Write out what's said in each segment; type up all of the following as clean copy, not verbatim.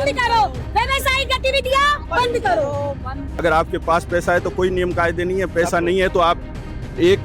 बंद करो, व्यवसायिक गतिविधियां बंद करो। अगर आपके पास पैसा है तो कोई नियम कायदे नहीं है, पैसा नहीं है तो आप एक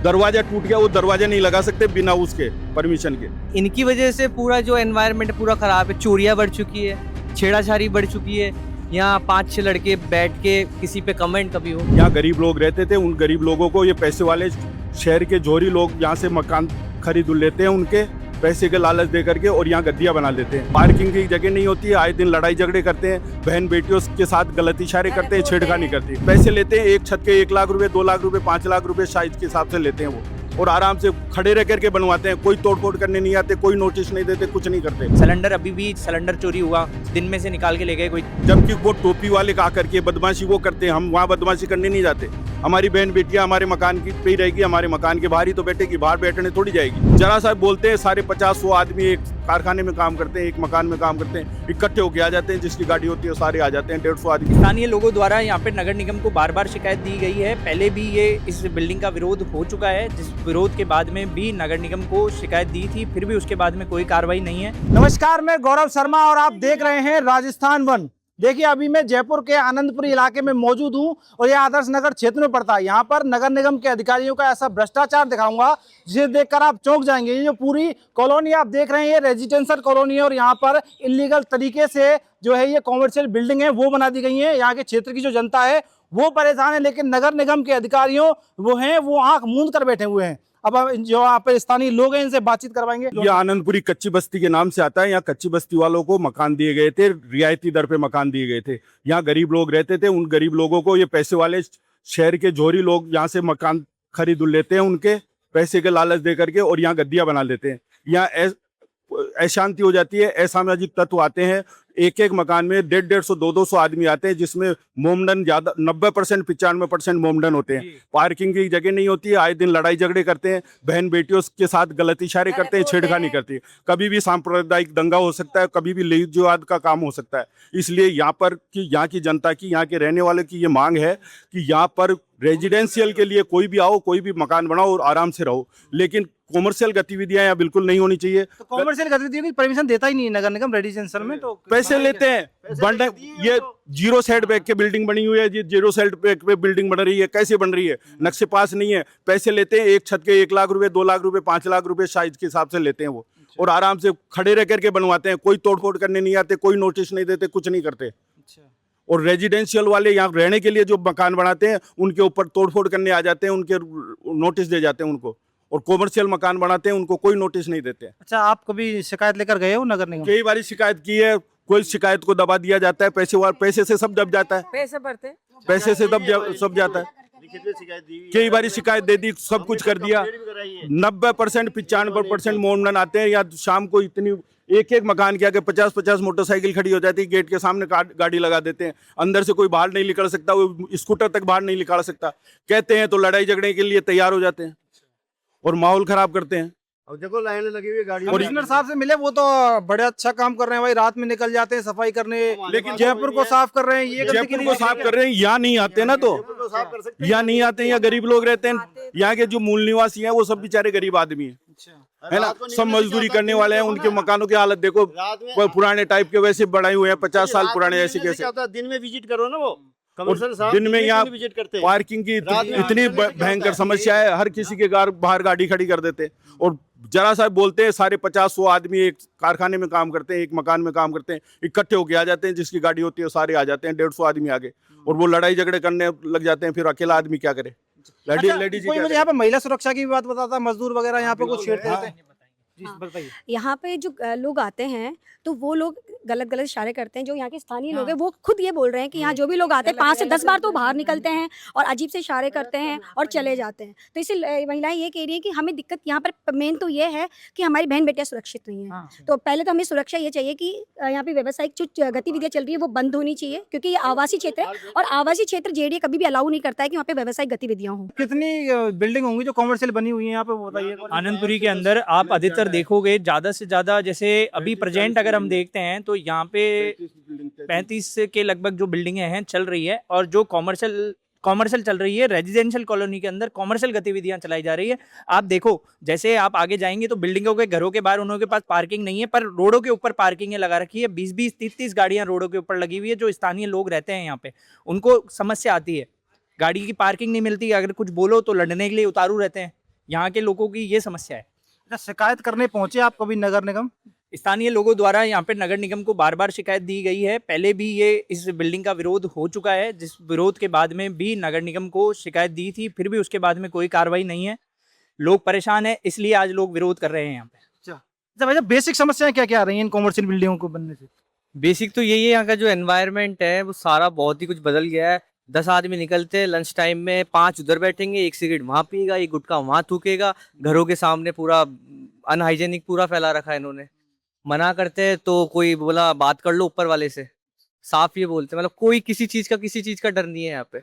दरवाजा टूट गया वो दरवाजा नहीं लगा सकते बिना उसके परमिशन के। इनकी वजह से पूरा जो एनवायरनमेंट पूरा खराब है, चोरियां बढ़ चुकी है, छेड़ाछाड़ी बढ़ चुकी है। यहाँ 5-6 लड़के बैठ के किसी पे कमेंट कभी हो। यहाँ गरीब लोग रहते थे, उन गरीब लोगों को ये पैसे वाले शहर के जोहरी लोग यहाँ से मकान खरीद लेते हैं, उनके पैसे के लालच दे करके, और यहाँ गद्दियाँ बना लेते हैं। पार्किंग की जगह नहीं होती है, आए दिन लड़ाई झगड़े करते हैं, बहन बेटियों के साथ गलत इशारे करते हैं, छेड़खानी करते हैं। पैसे लेते हैं, एक छत के 1 लाख रुपए, 2 लाख रुपए, 5 लाख रुपए साइज के हिसाब से लेते हैं वो, और आराम से खड़े रह करके बनवाते हैं। कोई तोड़फोड़ करने नहीं आते, कोई नोटिस नहीं देते, कुछ नहीं करते। सिलेंडर अभी भी सिलेंडर चोरी हुआ, दिन में से निकाल के ले गए कोई। जबकि वो टोपी वाले का करके बदमाशी वो करते हैं, हम वहाँ बदमाशी करने नहीं जाते। हमारी बहन बेटियां हमारे मकान की पे ही रहेगी, हमारे मकान के बाहर ही तो बैठेगी, बाहर बैठने थोड़ी जाएगी। जरा सा बोलते हैं, सारे 50-100 आदमी एक कारखाने में काम करते हैं, एक मकान में काम करते हैं, इकट्ठे होके आ जाते हैं, जिसकी गाड़ी होती है सारे आ जाते हैं, 150 आदमी। स्थानीय लोगों द्वारा यहाँ पे नगर निगम को बार बार शिकायत दी गई है। पहले भी ये इस बिल्डिंग का विरोध हो चुका है, जिस विरोध के बाद में भी नगर निगम को शिकायत दी थी, फिर भी उसके बाद में कोई कार्रवाई नहीं है। नमस्कार, मैं गौरव शर्मा और आप देख रहे हैं राजस्थान वन। देखिए, अभी मैं जयपुर के आनंदपुरी इलाके में मौजूद हूं और यह आदर्श नगर क्षेत्र में पड़ता है। यहाँ पर नगर निगम के अधिकारियों का ऐसा भ्रष्टाचार दिखाऊंगा जिसे देखकर आप चौंक जाएंगे। ये जो पूरी कॉलोनी आप देख रहे हैं, ये रेजिडेंशियल कॉलोनी है और यहाँ पर इलीगल तरीके से जो है ये कॉमर्शियल बिल्डिंग है वो बना दी गई है। यहाँ के क्षेत्र की जो जनता है वो परेशान है, लेकिन नगर निगम के अधिकारियों वो आंख मूंद कर बैठे हुए हैं। अब जो आप स्थानीय लोग हैं इनसे बातचीत करवाएंगे। ये आनंदपुरी कच्ची बस्ती के नाम से आता है। यहाँ कच्ची बस्ती वालों को मकान दिए गए थे, रियायती दर पे मकान दिए गए थे। यहाँ गरीब लोग रहते थे, उन गरीब लोगों को ये पैसे वाले शहर के जोहरी लोग यहाँ से मकान खरीद लेते हैं, उनके पैसे के लालच दे करके, और यहाँ गद्दियाँ बना लेते हैं। यहाँ अशांति हो जाती है, असामाजिक तत्व आते हैं। एक एक मकान में 150-150, 200 आदमी आते हैं, जिसमें मोमडन ज्यादा 90%, 95% मोमडन होते हैं। पार्किंग की जगह नहीं होती है, आए दिन लड़ाई झगड़े करते हैं, बहन बेटियों के साथ गलत इशारे करते हैं, छेड़खानी करते हैं। कभी भी सांप्रदायिक दंगा हो सकता है, कभी भी लूटपाट का काम हो सकता है। इसलिए यहाँ की जनता की, यहाँ के रहने वालों की ये मांग है कि यहाँ पर रेजिडेंशियल के लिए कोई भी आओ, कोई भी मकान बनाओ और आराम से रहो, लेकिन कॉमर्शियल गतिविधियां यहाँ बिल्कुल नहीं होनी चाहिए। तो कॉमर्शियल गतिविधियों की परमिशन देता ही नहीं है नगर निगम रेजिडेंशियल में, तो पैसे लेते हैं। ये 0 सेट बैक के बिल्डिंग बनी हुई है, ये 0 सेट बैक पे बिल्डिंग बन रही है। कैसे बन रही है? नक्शे पास नहीं है। पैसे लेते हैं, एक छत के 1 लाख रुपए, 2 लाख रुपए, 5 लाख रुपए साइज के हिसाब से लेते हैं वो, और आराम से खड़े रह करके बनवाते हैं। कोई तोड़फोड़ करने नहीं आते, कोई नोटिस नहीं देते, कुछ नहीं करते। और रेजिडेंशियल वाले यहाँ रहने के लिए जो मकान बनाते हैं उनके ऊपर तोड़फोड़ करने आ जाते हैं, उनके नोटिस दे जाते हैं उनको। और कॉमर्शियल मकान बनाते हैं, उनको कोई नोटिस नहीं देते। अच्छा, आप कभी शिकायत लेकर गए हो नगर निगम? कई बार शिकायत की है, कोई शिकायत को दबा दिया जाता है। पैसे से सब दब जाता है, पैसे से सब जाता है। कई बार शिकायत दे दी, सब कुछ कर दिया। 90%, 95% मोमडन आते हैं। या शाम को इतनी एक मकान के आगे 50-50 मोटरसाइकिल खड़ी हो जाती है, गेट के सामने गाड़ी लगा देते हैं। अंदर से कोई बाहर नहीं निकल सकता, वो स्कूटर तक बाहर नहीं निकाल सकता। कहते हैं तो लड़ाई झगड़े के लिए तैयार हो जाते हैं और माहौल खराब करते हैं। अब देखो लाइन लगी हुई गाड़ी। कमिश्नर साहब से मिले, वो तो बड़े अच्छा काम कर रहे हैं भाई, रात में निकल जाते हैं सफाई करने, लेकिन जयपुर को साफ कर रहे हैं। ये जयपुर को साफ कर रहे हैं, यहाँ नहीं आते ना, तो यहाँ नहीं आते। यहाँ गरीब लोग रहते हैं, यहाँ के जो मूल निवासी हैं वो सब बेचारे गरीब आदमी हैं, है ना। सब मजदूरी करने वाले हैं। उनके मकानों की हालत देखो, पुराने टाइप के वैसे बनाए हुए हैं, 50 साल पुराने ऐसे कैसे। दिन में विजिट करो ना, वो दिन में यहाँ पार्किंग की इतनी भयंकर समस्या है। हर किसी के बाहर गाड़ी खड़ी कर देते, और जरा सा बोलते हैं, सारे 50-100 आदमी एक कारखाने में काम करते हैं, एक मकान में काम करते हैं, इकट्ठे होके आ जाते हैं, जिसकी गाड़ी होती है सारे आ जाते हैं, 150 आदमी आगे, और वो लड़ाई झगड़े करने लग जाते हैं। फिर अकेला आदमी क्या करे? लेडीज कोई मुझे यहाँ पे महिला सुरक्षा की बात बताता, मजदूर वगैरह यहाँ पे कुछ छेड़ते रहते हैं। यहाँ पे जो लोग आते हैं तो वो लोग गलत इशारे करते हैं। जो यहाँ के स्थानीय लोग हैं वो खुद ये बोल रहे हैं कि यहाँ जो भी लोग आते हैं 5 से 10 बार तो बाहर निकलते हैं और अजीब से इशारे करते हैं और चले जाते हैं। तो इसलिए महिलाएं ये कह रही है कि हमें दिक्कत यहाँ पर मेन तो ये है कि हमारी बहन बेटियाँ सुरक्षित नहीं है। तो पहले तो हमें सुरक्षा ये चाहिए कि यहाँ पे व्यावसायिक जो गतिविधियाँ चल रही है वो बंद होनी चाहिए, क्योंकि ये आवासीय क्षेत्र है और आवासीय क्षेत्र जेडीए कभी भी अलाउ नहीं करता है कि वहाँ पे व्यावसायिक गतिविधियाँ हों। कितनी बिल्डिंग होंगी जो कॉमर्शियल बनी हुई है यहाँ पे, बताइए। आनंदपुरी के अंदर आप अधिकतर देखोगे ज्यादा से ज्यादा, जैसे अभी प्रेजेंट अगर हम देखते हैं तो यहाँ पे 35 के लगभग जो बिल्डिंगें हैं चल रही है, और जो कॉमर्शियल चल रही है, रेजिडेंशियल कॉलोनी के अंदर कॉमर्शियल गतिविधियां चलाई जा रही है। आप देखो, जैसे आप आगे जाएंगे तो बिल्डिंगों के घरों के बाहर उनके पास पार्किंग नहीं है, पर रोडों के ऊपर पार्किंग लगा रखी है। 20-20, 30-30 गाड़ियां रोडों के ऊपर लगी हुई है। जो स्थानीय लोग रहते हैं यहाँ पे, उनको समस्या आती है, गाड़ी की पार्किंग नहीं मिलती, अगर कुछ बोलो तो लड़ने के लिए उतारू रहते हैं। यहाँ के लोगों की ये समस्या है। अच्छा, शिकायत करने पहुंचे आप कभी नगर निगम? स्थानीय लोगों द्वारा यहाँ पे नगर निगम को बार बार शिकायत दी गई है। पहले भी ये इस बिल्डिंग का विरोध हो चुका है, जिस विरोध के बाद में भी नगर निगम को शिकायत दी थी, फिर भी उसके बाद में कोई कार्रवाई नहीं है। लोग परेशान है, इसलिए आज लोग विरोध कर रहे हैं यहाँ पे। अच्छा भैया, बेसिक समस्याएं क्या क्या आ रही हैं इन कॉमर्शियल बिल्डिंगों को बनने से? बेसिक तो यही है, यहाँ का जो एनवायरनमेंट है वो सारा बहुत ही कुछ बदल गया है। 10 आदमी निकलते हैं लंच टाइम में, 5 उधर बैठेंगे, एक सिगरेट वहाँ पिएगा, एक गुटखा वहाँ थूकेगा। घरों के सामने पूरा अनहाइजेनिक पूरा फैला रखा है इन्होंने। मना करते हैं तो कोई बोला बात कर लो ऊपर वाले से, साफ ये बोलते हैं। मतलब कोई किसी चीज का डर नहीं है यहाँ पे।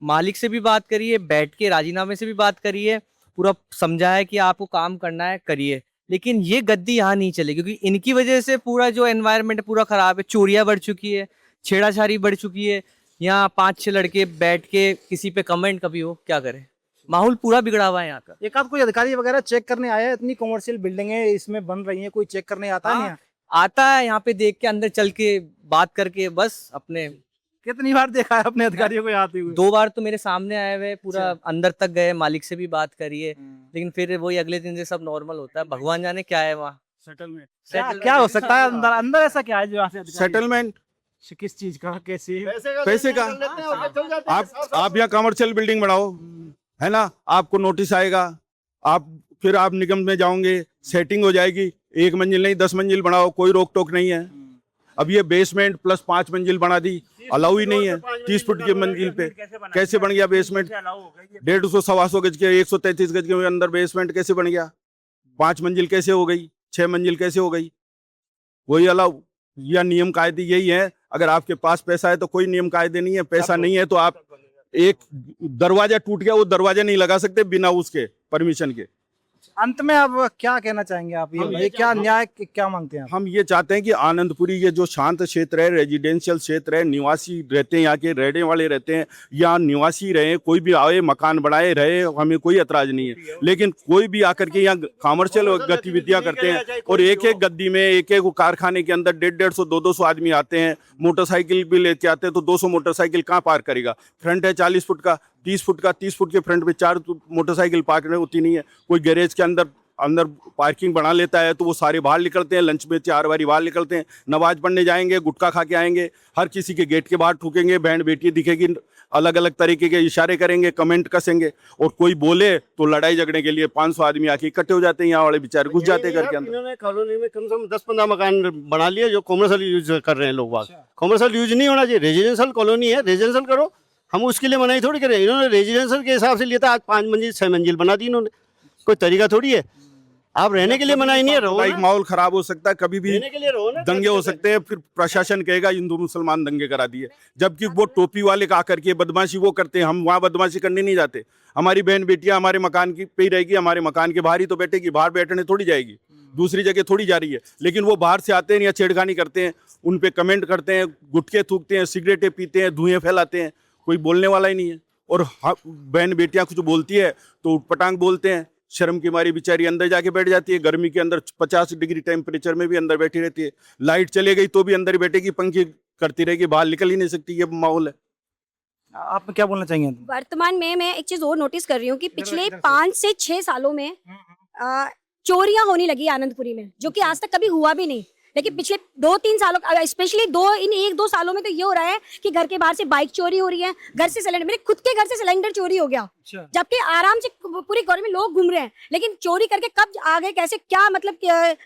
मालिक से भी बात करिए, बैठ के राजीनामे से भी बात करिए, पूरा समझाया कि आपको काम करना है करिए, लेकिन ये गद्दी यहाँ नहीं चलेगी, क्योंकि इनकी वजह से पूरा जो एनवायरनमेंट है पूरा खराब है। चोरियां बढ़ चुकी है, छेड़ाछाड़ी बढ़ चुकी है। यहाँ 5-6 लड़के बैठ के किसी पे कमेंट कभी हो, क्या करें, माहौल पूरा बिगड़ा हुआ है यहाँ का। एक आध कोई अधिकारी वगैरह चेक करने आया है? इतनी कॉमर्शियल बिल्डिंगें इसमें बन रही हैं, कोई चेक करने आता है? नहीं आता है यहाँ पे, देख के अंदर चल के बात करके बस अपने। कितनी बार देखा है अपने अधिकारियों को आते हुए? 2 बार तो मेरे सामने आए हुए, पूरा अंदर तक गए, मालिक से भी बात करिए, लेकिन फिर वही अगले दिन से सब नॉर्मल होता है। भगवान जाने क्या है वहाँ। सेटलमेंट क्या हो सकता है अंदर? अंदर ऐसा क्या है जो यहाँ से सेटलमेंट किस चीज का, कैसे? पैसे का। आप यहाँ कमर्शियल बिल्डिंग बनाओ, है ना, आपको नोटिस आएगा, फिर आप निगम में जाओगे, सेटिंग हो जाएगी। 1 मंजिल नहीं 10 मंजिल बनाओ, कोई रोक टोक नहीं है। अब ये बेसमेंट प्लस 5 मंजिल बना दी, अलाउ ही नहीं है। 30 फुट की मंजिल पे कैसे बन गया बेसमेंट? 150-125 गज के 133 गज के अंदर बेसमेंट कैसे बन गया? 5 मंजिल कैसे हो गई? 6 मंजिल कैसे हो गई? वही अलाउ या नियम कायदे यही है। अगर आपके पास पैसा है तो कोई नियम कायदे नहीं है, पैसा नहीं है तो आप एक दरवाजा टूट गया, वो दरवाजा नहीं लगा सकते बिना उसके परमिशन के। अंत में आप क्या कहना चाहेंगे? आप ये क्या न्याय क्या मांगते हैं आप? हम ये चाहते हैं कि आनंदपुरी ये जो शांत क्षेत्र है, रेजिडेंशियल क्षेत्र है, निवासी रहते हैं, यहाँ के रहने वाले रहते हैं, यहाँ निवासी रहे, कोई भी आए मकान बनाए रहे, हमें कोई एतराज नहीं है। लेकिन कोई भी आकर के यहाँ कॉमर्शियल गतिविधियां करते हैं और एक एक गद्दी में एक एक कारखाने के अंदर 150-200, 200 आदमी आते हैं, मोटरसाइकिल भी लेके आते हैं, तो 200 मोटरसाइकिल कहाँ पार्क करेगा? फ्रंट है 40 फुट का, 30 फुट का, 30 फुट के फ्रंट पे 4 मोटरसाइकिल पार्क होती नहीं है। कोई गैरेज के अंदर पार्किंग बना लेता है तो वो सारे बाहर निकलते हैं, लंच में 4 बारी बाहर निकलते हैं, नमाज पढ़ने जाएंगे, गुटखा खा के आएंगे, हर किसी के गेट के बाहर ठूकेंगे, बैंड बेटी दिखेगी, अलग अलग तरीके के इशारे करेंगे, कमेंट कसेंगे, और कोई बोले तो लड़ाई झगड़ने के लिए 500 आदमी आके इकट्ठे हो जाते हैं, यहाँ वाले बेचारे घुस जाते हैं घर के अंदर। इन्होंने कॉलोनी में कम से कम 10-15 मकान बना लिए जो कॉमर्शियल यूज कर रहे हैं लोग। कॉमर्शियल यूज नहीं होना चाहिए, रेजिडेंशियल कॉलोनी है, रेजिडेंशियल करो, हम उसके लिए मनाही थोड़ी करें। इन्होंने रेजिडेंशियल के हिसाब से लिया था, आज 5 मंजिल 6 मंजिल बना दी इन्होंने, कोई तरीका थोड़ी है। आप रहने के लिए मनाही नहीं है, रहो ना। माहौल खराब हो सकता है, कभी भी रहने के लिए रहो ना। दंगे हो सकते हैं, फिर प्रशासन कहेगा हिंदू मुसलमान दंगे करा दिए, जबकि वो टोपी वाले का आकर के बदमाशी वो करते हैं। हम वहाँ बदमाशी करने नहीं जाते। हमारी बहन बेटियां हमारे मकान की पे ही रहेगी, हमारे मकान के बाहर ही तो बैठेगी, बाहर बैठने थोड़ी जाएगी, दूसरी जगह थोड़ी जा रही है। लेकिन वो बाहर से आते हैं या छेड़खानी करते हैं, उन पे कमेंट करते हैं, गुटखे थूकते हैं, सिगरेटें पीते हैं, धुएं फैलाते हैं, कोई बोलने वाला ही नहीं है। और बहन बेटियां कुछ बोलती है तो उटपटांग बोलते हैं, शर्म की मारी बेचारी अंदर जाके बैठ जाती है। गर्मी के अंदर 50 डिग्री टेम्परेचर में भी अंदर बैठी रहती है, लाइट चले गई तो भी अंदर ही बैठेगी, पंखी करती रहेगी, बाहर निकल ही नहीं सकती। ये माहौल है। आप क्या बोलना चाहेंगे? वर्तमान में मैं एक चीज और नोटिस कर रही हूँ कि पिछले 5 से 6 सालों में चोरियां होने लगी आनंदपुरी में, जो कि आज तक कभी हुआ भी नहीं। लेकिन पिछले 2-3 सालों, स्पेशली 1-2 सालों में तो ये हो रहा है कि घर के बाहर से बाइक चोरी हो रही है, घर से सिलेंडर, मेरे खुद के घर से सिलेंडर चोरी हो गया, जबकि आराम से पूरी गौर में लोग घूम रहे हैं। लेकिन चोरी करके कब आ गए, कैसे, क्या मतलब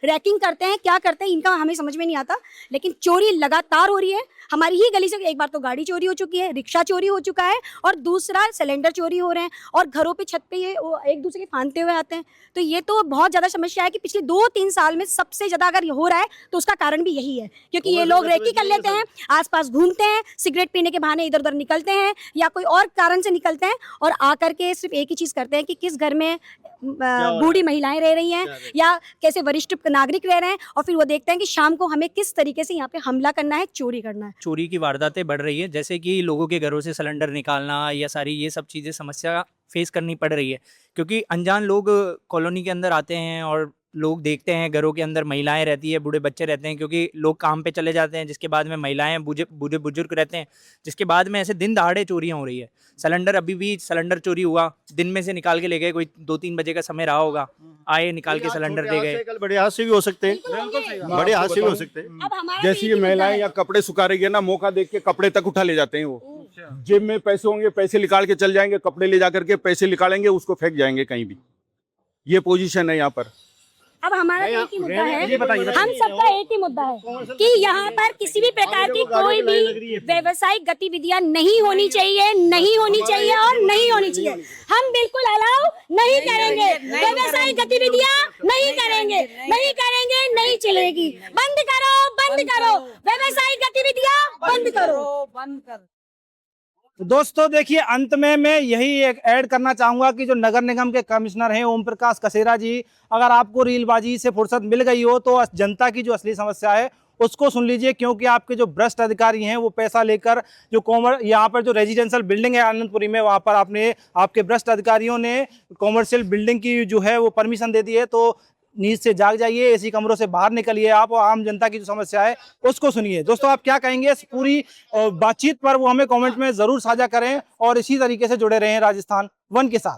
रैकिंग करते हैं, क्या करते हैं, इनका हमें समझ में नहीं आता। लेकिन चोरी लगातार हो रही है। हमारी ही गली से एक बार तो गाड़ी चोरी हो चुकी है, रिक्शा चोरी हो चुका है, और दूसरा सिलेंडर चोरी हो रहे हैं, और घरों पे छत पे ये एक दूसरे के फांदते हुए आते हैं। तो ये तो बहुत ज़्यादा समस्या है कि पिछले 2-3 साल में सबसे ज़्यादा अगर हो रहा है तो उसका कारण भी यही है, क्योंकि ये लोग रेकी कर लेते हैं, आसपास घूमते हैं, सिगरेट पीने के बहाने इधर उधर निकलते हैं या कोई और कारण से निकलते हैं और आकर के सिर्फ एक ही चीज़ करते हैं कि किस घर में बूढ़ी महिलाएं रह रही हैं या कैसे वरिष्ठ नागरिक रह रहे हैं, और फिर वो देखते हैं कि शाम को हमें किस तरीके से यहाँ पे हमला करना है, चोरी करना है। चोरी की वारदातें बढ़ रही है, जैसे कि लोगों के घरों से सिलेंडर निकालना या सारी ये सब चीज़ें समस्या फेस करनी पड़ रही है, क्योंकि अनजान लोग कॉलोनी के अंदर आते हैं और लोग देखते हैं घरों के अंदर महिलाएं रहती है, बूढ़े बच्चे रहते हैं, क्योंकि लोग काम पे चले जाते हैं, जिसके बाद में महिलाएं बूढ़े बुजुर्ग रहते हैं, जिसके बाद में ऐसे दिन दहाड़े चोरियां हो रही है। सिलेंडर, अभी भी सिलेंडर चोरी हुआ, दिन में से निकाल के ले गए, कोई 2-3 बजे का समय रहा होगा, आए निकाल के सिलेंडर दे गए। कल बड़े हादसे भी हो सकते हैं, बड़े हादसे भी हो सकते हैं। अब हमारा जैसे ये महिलाएं या कपड़े सुखा रही है ना, मौका देख के कपड़े तक उठा ले जाते हैं। वो जेब में पैसे होंगे, पैसे निकाल के चल जाएंगे, कपड़े ले जाकर के पैसे निकालेंगे, उसको फेंक जाएंगे कहीं भी। ये पोजीशन है यहाँ पर। अब हमारा एक ही मुद्दा है, हम सबका एक ही मुद्दा है कि यहाँ पर किसी भी प्रकार की कोई भी व्यवसायिक गतिविधियां नहीं होनी चाहिए, नहीं होनी चाहिए और नहीं होनी चाहिए। हम बिल्कुल अलाउ नहीं करेंगे, व्यवसायिक गतिविधियां नहीं करेंगे, नहीं करेंगे, नहीं चलेगी। बंद करो, बंद करो, व्यवसायिक गतिविधियां बंद करो। दोस्तों देखिए, अंत में मैं यही एक ऐड करना चाहूंगा कि जो नगर निगम के कमिश्नर हैं ओम प्रकाश कसेरा जी, अगर आपको रीलबाजी से फुर्सत मिल गई हो तो जनता की जो असली समस्या है उसको सुन लीजिए, क्योंकि आपके जो भ्रष्ट अधिकारी हैं वो पैसा लेकर जो यहाँ पर जो रेजिडेंशियल बिल्डिंग है आनंदपुरी में, वहाँ पर आपके भ्रष्ट अधिकारियों ने कॉमर्शियल बिल्डिंग की जो है वो परमिशन दे दी है। तो नींद से जाग जाइए, ऐसी कमरों से बाहर निकलिए आप, और आम जनता की जो समस्या है उसको सुनिए। दोस्तों आप क्या कहेंगे इस पूरी बातचीत पर, वो हमें कमेंट में ज़रूर साझा करें और इसी तरीके से जुड़े रहें राजस्थान वन के साथ।